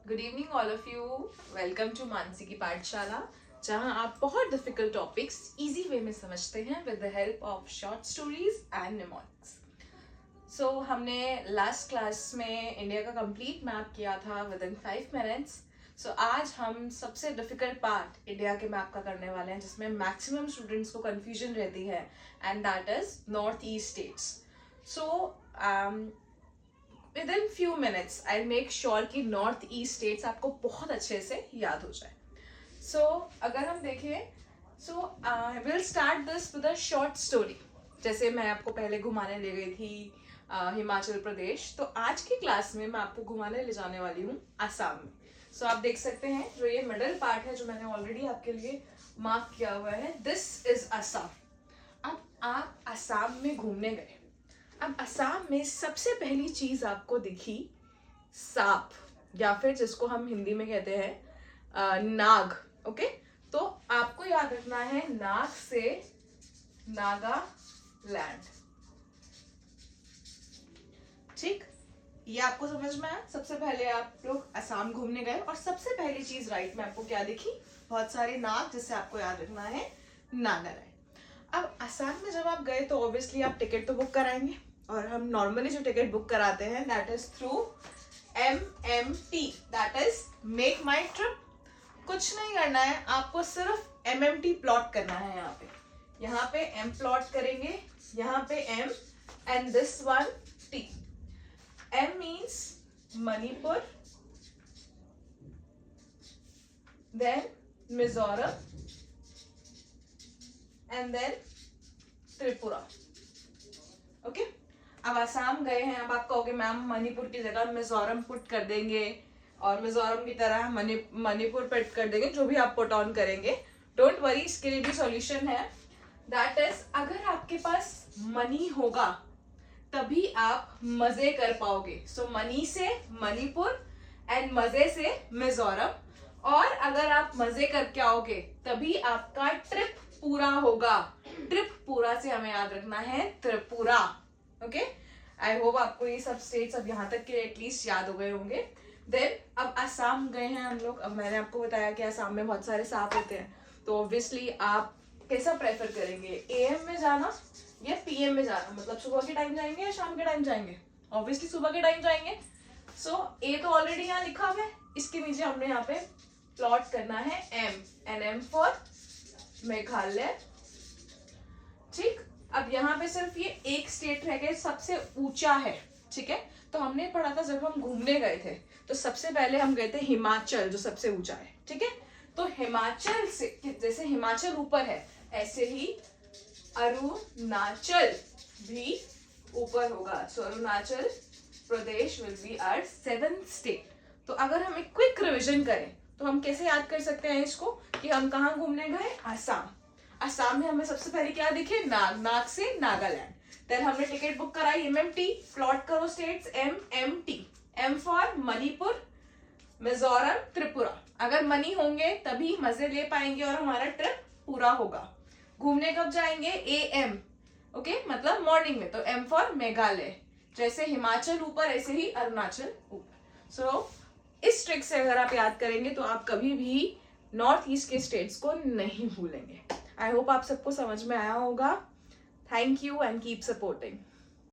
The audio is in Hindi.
Good evening all of you. Welcome to Mansi की पाठशाला, जहां आप बहुत डिफिकल्ट टॉपिक्स इजी वे में समझते हैं with the help of short stories and mnemonics. So हमने लास्ट क्लास में इंडिया का कंप्लीट मैप किया था विद इन 5 मिनट्स। सो आज हम सबसे डिफिकल्ट पार्ट इंडिया के मैप का करने वाले हैं, जिसमें मैक्सिमम स्टूडेंट्स को कंफ्यूजन रहती है, and that is north east states. So within few minutes I'll make sure कि नॉर्थ ईस्ट स्टेट्स आपको बहुत अच्छे से याद हो जाए। सो अगर हम देखें, so will start this with a short story. जैसे मैं आपको पहले घुमाने ले गई थी हिमाचल प्रदेश, तो आज की क्लास में मैं आपको घुमाने ले जाने वाली हूँ आसाम में। सो आप देख सकते हैं जो ये मिडल पार्ट है, जो मैंने ऑलरेडी आपके लिए मार्क किया हुआ है, दिस इज आसाम। अब आप आसाम में घूमने गए। अब असम में सबसे पहली चीज आपको दिखी सांप, या फिर जिसको हम हिंदी में कहते हैं नाग। ओके, तो आपको याद रखना है नाग से नागालैंड। ठीक, ये आपको समझ में आया। सबसे पहले आप लोग असम घूमने गए और सबसे पहली चीज राइट में आपको क्या दिखी? बहुत सारे नाग, जिससे आपको याद रखना है नागालैंड। अब असम में जब आप गए तो ऑब्वियसली आप टिकट तो बुक कराएंगे, और हम नॉर्मली जो टिकट बुक कराते हैं that is through MMT, that is make my trip. कुछ नहीं करना है, आपको सिर्फ MMT प्लॉट करना है। यहाँ पे M प्लॉट करेंगे, यहाँ पे M and this one T। M means Manipur, then Mizoram and then Tripura. Okay, अब आसाम गए हैं। अब आप कहोगे मैम मणिपुर की जगह मिजोरम पुट कर देंगे और मिजोरम की तरह मणिपुर पुट कर देंगे, जो भी आप पुट ऑन करेंगे। डोंट वरी, इसके लिए भी सॉल्यूशन है। दैट इज, अगर आपके पास मनी होगा तभी आप मजे कर पाओगे। सो मनी से मणिपुर एंड मजे से मिजोरम। और अगर आप मजे करके आओगे तभी आपका ट्रिप पूरा होगा। ट्रिप पूरा से हमें याद रखना है त्रिपुरा। ओके, आई होप आपको ये सब स्टेट्स अब यहाँ तक के एटलीस्ट याद हो गए होंगे। देन अब आसाम गए हैं हम लोग। अब मैंने आपको बताया कि आसाम में बहुत सारे सांप होते हैं, तो ऑब्वियसली आप कैसा प्रेफर करेंगे, AM में जाना या PM में जाना? मतलब सुबह के टाइम जाएंगे या शाम के टाइम जाएंगे? ऑब्वियसली सुबह के टाइम जाएंगे। सो A तो ऑलरेडी यहाँ लिखा हुआ है, इसके नीचे हमने यहाँ पे प्लॉट करना है M, and M for Meghalaya. ठीक, अब यहाँ पे सिर्फ ये एक स्टेट रह गया सबसे ऊंचा है। ठीक है, तो हमने पढ़ा था जब हम घूमने गए थे, तो सबसे पहले हम गए थे हिमाचल, जो सबसे ऊंचा है। ठीक है, तो हिमाचल से, जैसे हिमाचल ऊपर है, ऐसे ही अरुणाचल भी ऊपर होगा। So Arunachal Pradesh will be our 7th state. तो अगर हम एक क्विक रिविजन करें तो हम कैसे याद कर सकते हैं इसको, कि हम कहाँ घूमने गए? आसाम। आसाम में हमें सबसे पहले क्या दिखे? नाग, नाग से नागालैंड। देन हमने टिकट बुक कराई MMT, प्लॉट करो states MMT। M for Manipur, Mizoram, Tripura. अगर मनी होंगे तभी मजे ले पाएंगे और हमारा ट्रिप पूरा होगा। घूमने कब जाएंगे? AM। ओके, मतलब मॉर्निंग में, तो M फॉर मेघालय। जैसे हिमाचल ऊपर ऐसे ही अरुणाचल ऊपर। सो इस ट्रिक से अगर आप याद करेंगे तो आप कभी भी नॉर्थ ईस्ट के स्टेट्स को नहीं भूलेंगे। आई होप आप सबको समझ में आया होगा। Thank you and keep supporting.